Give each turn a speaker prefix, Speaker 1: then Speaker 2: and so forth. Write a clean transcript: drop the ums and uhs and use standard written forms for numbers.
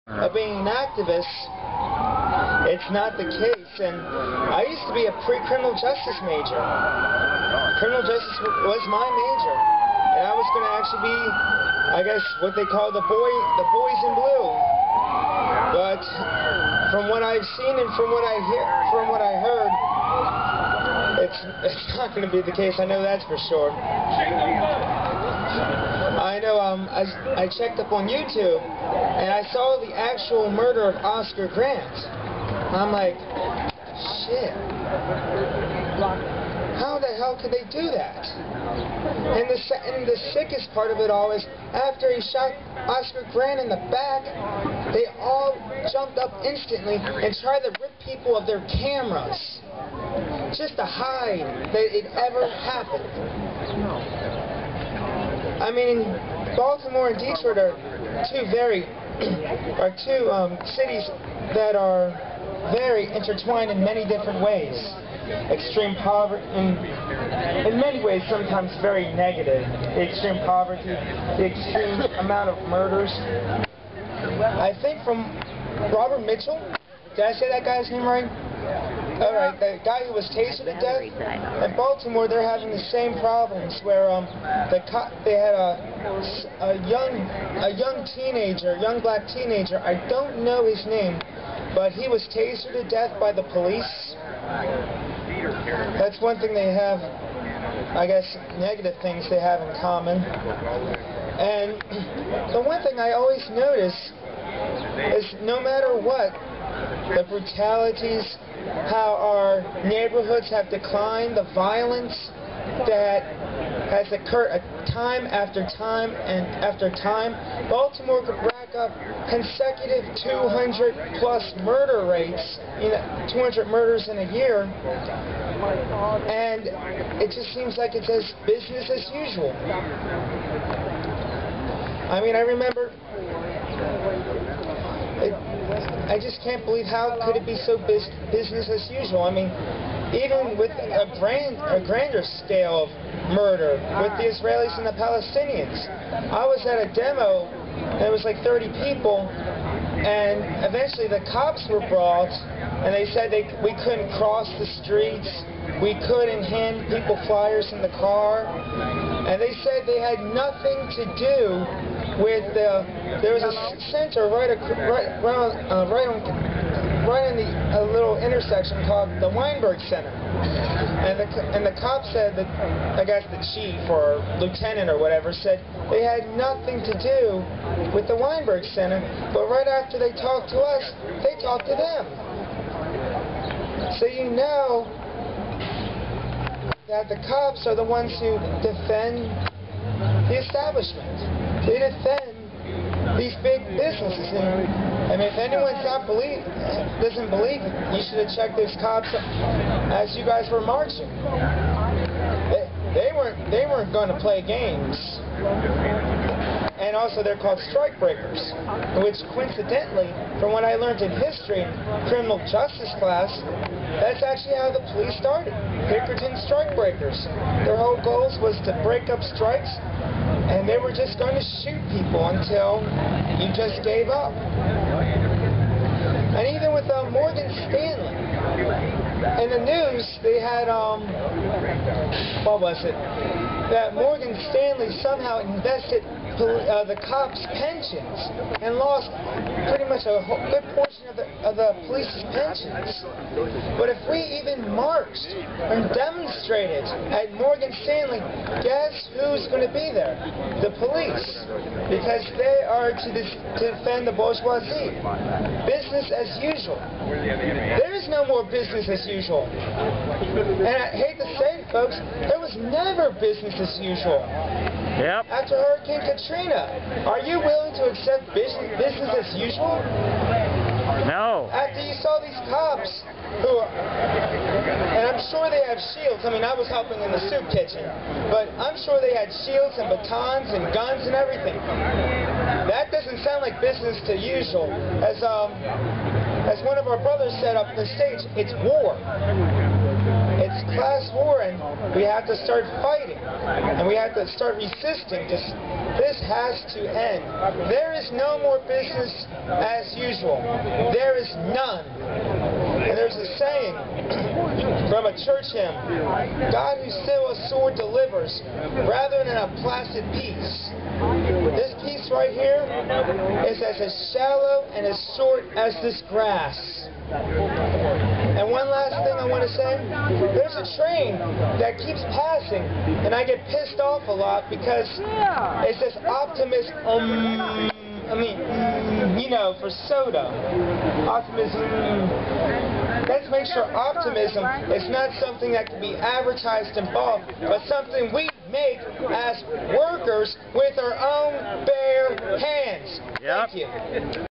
Speaker 1: of being an activist, it's not the case. And I used to be a pre-criminal justice major. Criminal justice was my major, and I was going to actually be, I guess, what they call the boys in blue. But from what I've seen and from what I heard, it's not going to be the case. I know that's for sure. I know. I checked up on YouTube and I saw the actual murder of Oscar Grant. I'm like, shit. How the hell could they do that? And the sickest part of it all is after he shot Oscar Grant in the back, they all jumped up instantly and tried to rip people of their cameras just to hide that it ever happened. I mean, Baltimore and Detroit are two cities that are very intertwined in many different ways. Extreme poverty, in many ways sometimes very negative. The extreme poverty, the extreme amount of murders. I think from Robert Mitchell, did I say that guy's name right? Alright, the guy who was tasered to death. In Baltimore, they're having the same problems where they had a young black teenager. I don't know his name, but he was tasered to death by the police. That's one thing they have, I guess, negative things they have in common. And the one thing I always notice is no matter what, the brutalities, how our neighborhoods have declined, the violence that has occurred time after time and after time. Baltimore could rack up consecutive 200-plus murder rates, 200 murders in a year, and it just seems like it's as business as usual. I mean, I remember, I just can't believe how could it be so business as usual. I mean, even with a grander scale of murder with the Israelis and the Palestinians. I was at a demo, and it was like 30 people, and eventually the cops were brought, and they said we couldn't cross the streets, we couldn't hand people flyers in the car, and they said they had nothing to do with there was a center right in a little intersection called the Weinberg Center, and the cop said that, I guess the chief or lieutenant or whatever said they had nothing to do with the Weinberg Center, but right after they talked to us, they talked to them. So you know that the cops are the ones who defend the establishment. They defend these big businesses. And if anyone doesn't believe it, you should have checked those cops as you guys were marching. They weren't going to play games. And also they're called strike breakers, which coincidentally, from what I learned in history, criminal justice class, that's actually how the police started. Pinkerton strike breakers. Their whole goals was to break up strikes, and they were just going to shoot people until you just gave up. And even with Morgan Stanley, in the news, they had, what was it? That Morgan Stanley somehow invested the cops' pensions and lost pretty much a good portion of the police's pensions. But if we even marched and demonstrated at Morgan Stanley, guess who's going to be there? The police. Because they are to defend the bourgeoisie. Business as usual. There is no more business as usual. And I hate to say it, folks, there was never business as usual.
Speaker 2: Yep.
Speaker 1: After Hurricane Katrina, are you willing to accept business as usual?
Speaker 2: No.
Speaker 1: After you saw these cops who are, and I'm sure they have shields. I mean, I was helping in the soup kitchen, but I'm sure they had shields and batons and guns and everything. That doesn't sound like business as usual. As one of our brothers said up the stage, it's war. It's class war, and we have to start fighting, and we have to start resisting. This has to end. There is no more business as usual. unusual. There is none. And there's a saying from a church hymn, God who still a sword delivers, rather than a placid peace. This piece right here is as shallow and as short as this grass. And one last thing I want to say, there's a train that keeps passing, and I get pissed off a lot because it says optimism, you know, for soda. Optimism. Let's make sure optimism is not something that can be advertised and bought, but something we make as workers with our own bare hands.
Speaker 2: Yep.
Speaker 1: Thank you.